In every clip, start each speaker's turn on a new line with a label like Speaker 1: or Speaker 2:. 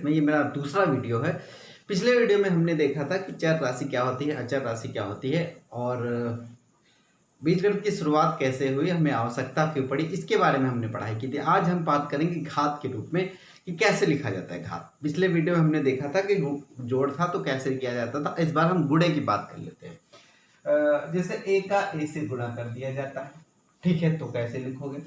Speaker 1: में ये मेरा दूसरा वीडियो है। पिछले वीडियो में हमने देखा था कि चर राशि क्या होती है, अचर राशि क्या होती है और बीजगणित की शुरुआत कैसे हुई, हमें आवश्यकता क्यों पड़ी, इसके बारे में हमने पढ़ाई की थी। आज हम बात करेंगे घात के रूप में कि कैसे लिखा जाता है घात। पिछले वीडियो में हमने देखा था कि जोड़ था तो कैसे किया जाता था। इस बार हम गुणे की बात कर लेते हैं। जैसे ए का ए से गुणा कर दिया जाता है, ठीक है, तो कैसे लिखोगे?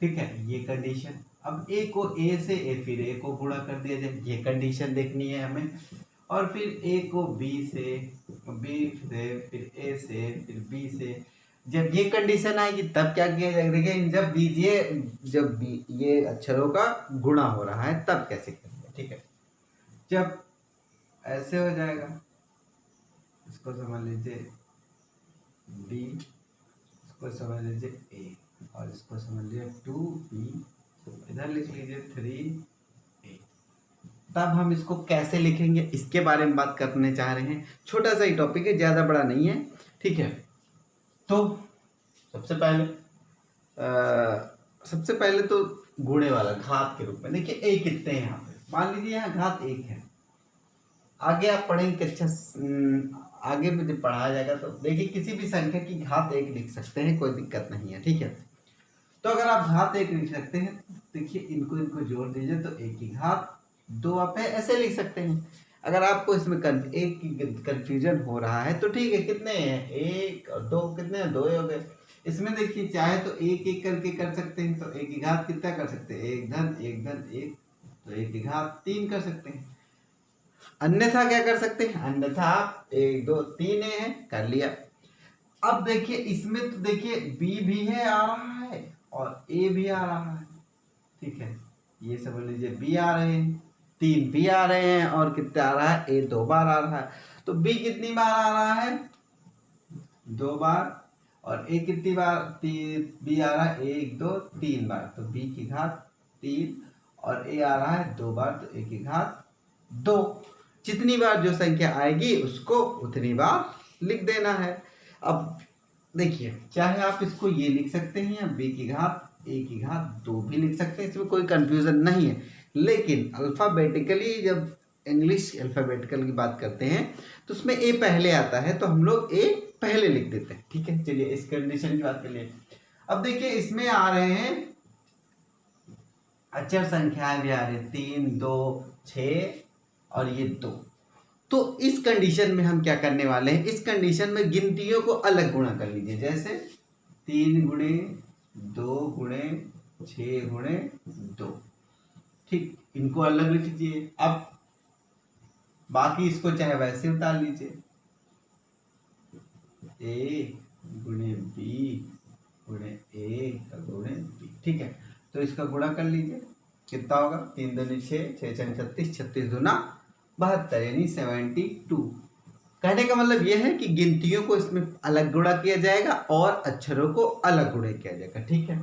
Speaker 1: ठीक है, ये कंडीशन। अब ए को ए से फिर ए को गुणा कर दिया जाए, ये कंडीशन देखनी है हमें। और फिर ए को बी से, बी से फिर ए से फिर बी से। जब ये कंडीशन आएगी तब क्या किया जाएगा? देखिए, जब बी ये अक्षरों का गुणा हो रहा है तब कैसे करेंगे, ठीक है। जब ऐसे हो जाएगा, इसको समझ लीजिए बी, इसको समझ लीजिए ए और इसको समझ लीजिए 2b, इधर लिख लीजिए 3a। तब हम इसको कैसे लिखेंगे इसके बारे में बात करने चाह रहे हैं। छोटा सा ही टॉपिक है, ज़्यादा बड़ा नहीं है, ठीक है। तो सबसे पहले तो गुणे वाला घात के रूप में देखिए ए कितने हैं यहाँ पे। मान लीजिए यहाँ घात 1 है। आगे आप पढ़ेंगे अच्छा, आगे में जब पढ़ाया जाएगा तो देखिए किसी भी संख्या की घात 1 लिख सकते हैं, कोई दिक्कत नहीं है, ठीक है। तो अगर आप घात 1 लिख सकते हैं, देखिए इनको जोड़ दीजिए तो 1 की घात 2 आप ऐसे लिख सकते हैं। अगर आपको इसमें एक की कंफ्यूजन हो रहा है तो ठीक है, कितने हैं 1 और 2, कितने हैं 2 हो गए। इसमें देखिए चाहे तो एक एक करके कर सकते हैं, तो 1 की घात कितना कर सकते हैं, 1 धन 1 धन 1, तो 1 की घात 3 कर सकते हैं। अन्यथा क्या कर सकते हैं, अन्यथा आप 1 2 3 है कर लिया। अब देखिए इसमें तो देखिए बी भी है आ रहा है और ए भी आ रहा है, ठीक है। ये समझ लीजिए बी आ रहे हैं, 3 बी आ रहे हैं और कितना आ रहा है, ए 2 बार आ रहा है। तो बी कितनी बार आ रहा है, 2 बार। और ए कितनी बार, बी आ रहा है 1 2 3 बार, तो बी की घात 3 और ए आ रहा है 2 बार, तो ए की घात 2। जितनी बार जो संख्या आएगी उसको उतनी बार लिख देना है। अब देखिए चाहे आप इसको ये लिख सकते हैं या बी की घात ए की घात 2 भी लिख सकते हैं, इसमें कोई कंफ्यूजन नहीं है। लेकिन अल्फाबेटिकली जब इंग्लिश अल्फाबेटिकल की बात करते हैं तो उसमें ए पहले आता है, तो हम लोग ए पहले लिख देते हैं, ठीक है। चलिए इस कंडीशन की बात कर लिए। अब देखिए इसमें आ रहे हैं अचर संख्याएं भी आ रही है, 3 2 6 और ये 2। तो इस कंडीशन में हम क्या करने वाले हैं, इस कंडीशन में गिनतियों को अलग गुणा कर लीजिए। जैसे 3 गुणे 2 गुणे 6 गुणे 2, ठीक, इनको अलग लिख लीजिए। अब बाकी इसको चाहे वैसे उतार लीजिए, ए गुणे बी गुणे ए गुणे बी, ठीक है। तो इसका गुणा कर लीजिए, कितना होगा, 3 दूनी 6, 6 छक 36, 36 दूना 72 यानी 72। कहने का मतलब यह है कि गिनतियों को इसमें अलग गुणा किया जाएगा और अक्षरों को अलग गुणा किया जाएगा, ठीक है।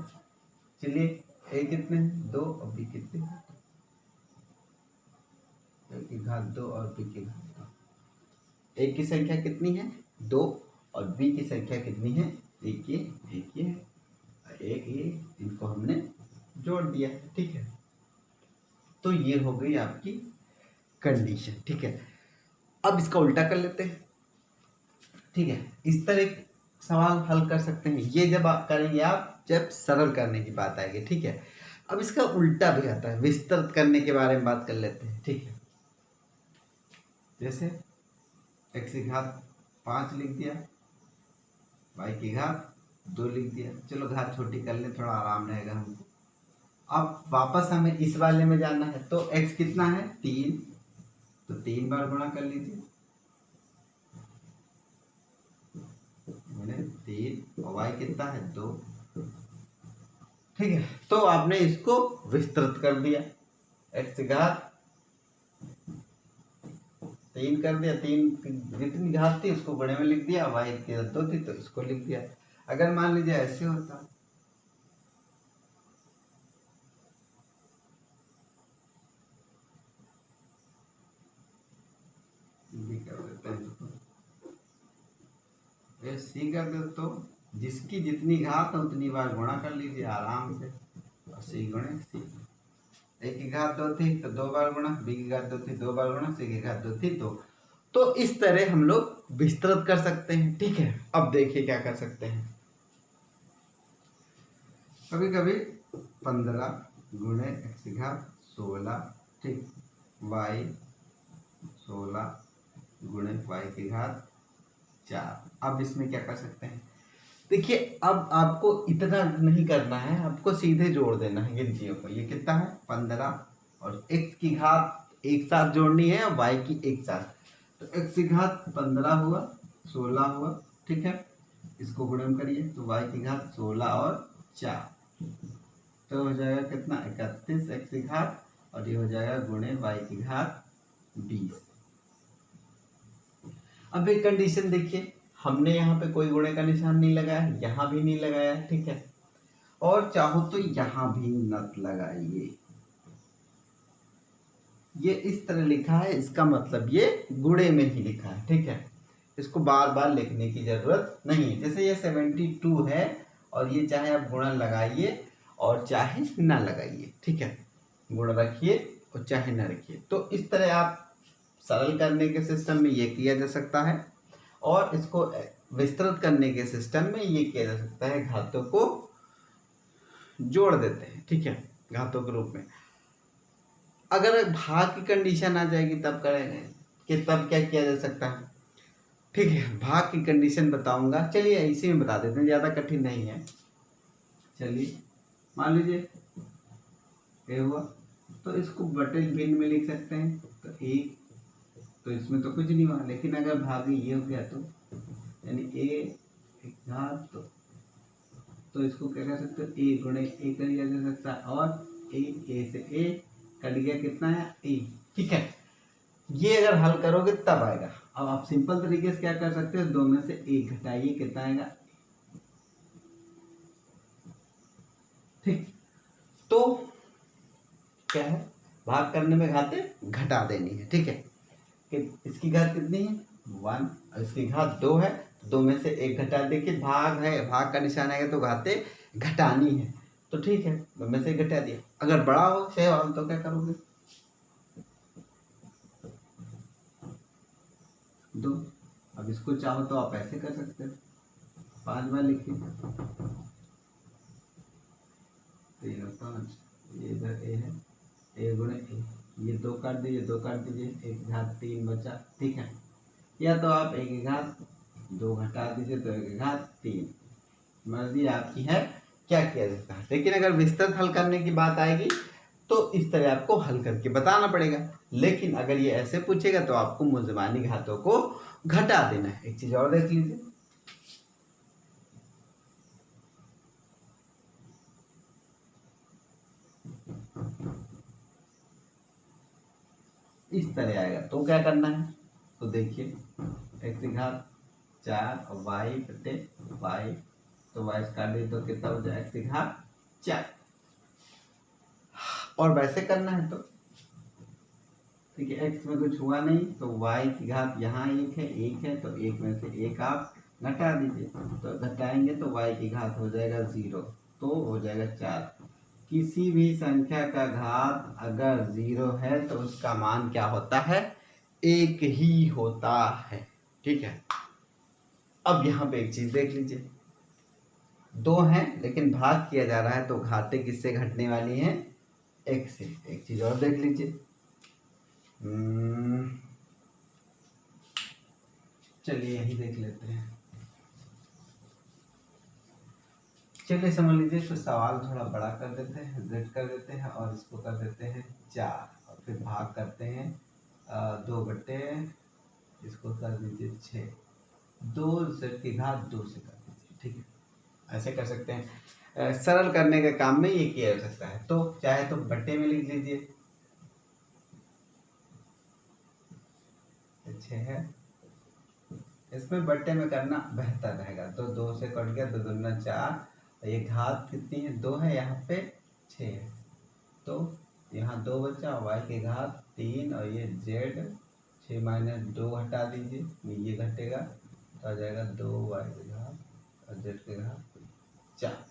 Speaker 1: चलिए ए कितने 2 और बी कितने, ए की घात 2 और बी की घात 2। ए की संख्या कितनी है 2 और बी की संख्या कितनी है, एक ये इनको हमने जोड़ दिया, ठीक है। तो ये हो गई आपकी कंडीशन, ठीक है। अब इसका उल्टा कर लेते हैं, ठीक है। इस तरह सवाल हल कर सकते हैं, ये जब आप करेंगे आप जब सरल करने की बात आएगी, ठीक है। अब इसका उल्टा भी आता है, विस्तृत करने के बारे में बात कर लेते हैं, ठीक है। जैसे x की घात 5 लिख दिया, y की घात 2 लिख दिया। चलो घात छोटी कर ले, थोड़ा आराम रहेगा हमको। अब वापस हमें इस वाले में जाना है, तो x कितना है 3, तो 3 बार गुणा कर लीजिए, 3 और y कितना है 2, ठीक है। तो आपने इसको विस्तृत कर दिया, x की घात 3 कर दिया, 3 जितनी घात थी उसको गुणे में लिख दिया, y की घात 2 थी तो इसको लिख दिया। अगर मान लीजिए ऐसे होता, सी कर दे तो जिसकी जितनी घात है उतनी बार गुणा कर लीजिए आराम से, और सी गुणे सी। a की घात 2 थी तो 2 बार गुणा, b की घात 2 थी 2 बार गुणा, c की घात 2 थी 2। तो इस तरह हम लोग विस्तृत कर सकते हैं। ठीक है, अब देखिए क्या कर सकते हैं। कभी कभी 15 गुणे x की घात 16, ठीक, y 16 गुणे y की घात 4। अब इसमें क्या कर सकते हैं, देखिए अब आपको इतना नहीं करना है, आपको सीधे जोड़ देना है गिनतियों को। ये कितना है 15 और x की घात एक साथ जोड़नी है और y की एक साथ। तो x की घात 15 हुआ, 16 हुआ, ठीक है, इसको गुणन करिए तो y की घात 16 और 4, तो हो जाएगा कितना 31 x की घात, और ये हो जाएगा गुणे y की घात 20। अब एक कंडीशन देखिए, हमने यहाँ पे कोई गुणे का निशान नहीं लगाया, यहाँ भी नहीं लगाया, ठीक है, और चाहो तो यहाँ भी मत लगाइए। ये इस तरह लिखा है, इसका मतलब ये गुणे में ही लिखा है, ठीक है, इसको बार बार लिखने की जरूरत नहीं है। जैसे ये 72 है और ये चाहे आप गुणा लगाइए और चाहे ना लगाइए, ठीक है, गुणा रखिए और चाहे ना रखिए। तो इस तरह आप सरल करने के सिस्टम में ये किया जा सकता है, और इसको विस्तृत करने के सिस्टम में ये किया जा सकता है, घातों को जोड़ देते हैं, ठीक है, घातों के रूप में। अगर भाग की कंडीशन आ जाएगी तब करेंगे कि तब क्या किया जा सकता है, ठीक है, भाग की कंडीशन बताऊंगा। चलिए इसी में बता देते हैं, ज़्यादा कठिन नहीं है। चलिए मान लीजिए ए हुआ, तो इसको बटे भिन्न में लिख सकते हैं, तो एक, तो इसमें तो कुछ नहीं हुआ, लेकिन अगर भाग ये हो गया तो यानी ए घात, तो इसको क्या कर सकते हो, ए गुणे ए कर दिया जा सकता है, और ए से ए कट गया, कितना है ए, ठीक है। ये अगर हल करोगे तब आएगा। अब आप सिंपल तरीके से क्या कर सकते हो, 2 में से 1 घटाइए, कितना आएगा, ठीक। तो क्या है, भाग करने में घातें घटा देनी है, ठीक है, कि इसकी घात कितनी है 1 और इसकी घात 2 है, 2 में से 1 घटा, देखिए भाग है, भाग का निशान आएगा तो घातें घटानी है, तो ठीक है 2 में से 1 घटा दिया। अगर बड़ा हो सवाल तो क्या करोगे, 2। अब इसको चाहो तो आप ऐसे कर सकते हो, 5 बार लिखिए, 3 और 5, ये इधर ए है, ए गुणे ए, ये 2 काट दीजिए, 2 काट दीजिए, 1 घात 3 बचा, ठीक है। या तो आप 1 घात 2 घटा दीजिए तो 1 घात 3, मर्जी आपकी है क्या किया जाता है। लेकिन अगर विस्तृत हल करने की बात आएगी तो इस तरह आपको हल करके बताना पड़ेगा। लेकिन अगर ये ऐसे पूछेगा तो आपको मुजमानी घातों को घटा देना है। एक चीज और देख लीजिए, इस तरह आएगा तो क्या करना है, तो देखिए x की घात 4 और y बटे y, तो y काट दे तो कितना हो जाए x की घात 4। और वैसे करना है तो ठीक है, x में कुछ हुआ नहीं तो y की घात यहाँ 1 है तो 1 में से 1 आप घटा दीजिए, तो घटाएंगे तो y की घात हो जाएगा 0, तो हो जाएगा 4। किसी भी संख्या का घात अगर 0 है तो उसका मान क्या होता है, 1 ही होता है, ठीक है। अब यहाँ पे एक चीज देख लीजिए, 2 है लेकिन भाग किया जा रहा है तो घातें किससे घटने वाली हैं, 1 से। एक चीज और देख लीजिए, चलिए यही देख लेते हैं। चलिए समझ लीजिए, तो सवाल थोड़ा बड़ा कर देते हैं, z कर देते हैं और इसको कर देते हैं 4 और फिर भाग करते हैं 2 बटे, इसको कर दीजिए 6, 2 z की घात 2 से कर दीजिए, ठीक है, ऐसे कर सकते हैं। सरल करने के काम में ये किया जा सकता है, तो चाहे तो बट्टे में लिख लीजिए, 6 है, इसमें बट्टे में करना बेहतर रहेगा, तो 2 से कट गया, 2 दूना 4, ये घात कितनी है 2 है, यहाँ पे 6 है, तो यहाँ 2 बचा, y की घात 3 और ये z, 6 माइनस 2 हटा दीजिए, ये घटेगा तो आ जाएगा 2 y की घात और z की घात 4।